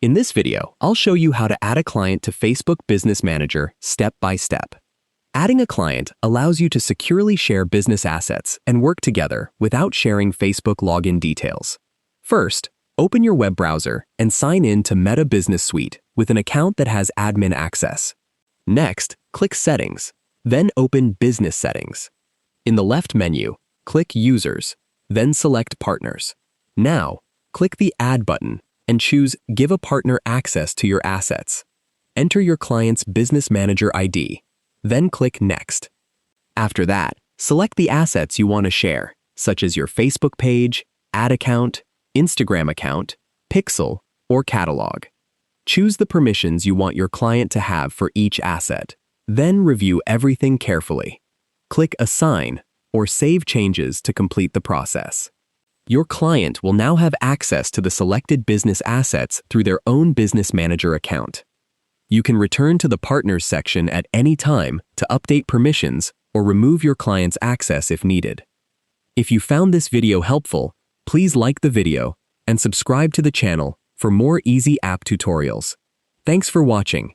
In this video, I'll show you how to add a client to Facebook Business Manager step by step. Adding a client allows you to securely share business assets and work together without sharing Facebook login details. First, open your web browser and sign in to Meta Business Suite with an account that has admin access. Next, click Settings, then open Business Settings. In the left menu, click Users, then select Partners. Now, click the Add button and choose Give a Partner Access to Your Assets. Enter your client's Business Manager ID, then click Next. After that, select the assets you want to share, such as your Facebook page, ad account, Instagram account, pixel, or catalog. Choose the permissions you want your client to have for each asset, then review everything carefully. Click Assign or Save Changes to complete the process. Your client will now have access to the selected business assets through their own Business Manager account. You can return to the Partners section at any time to update permissions or remove your client's access if needed. If you found this video helpful, please like the video and subscribe to the channel for more easy app tutorials. Thanks for watching.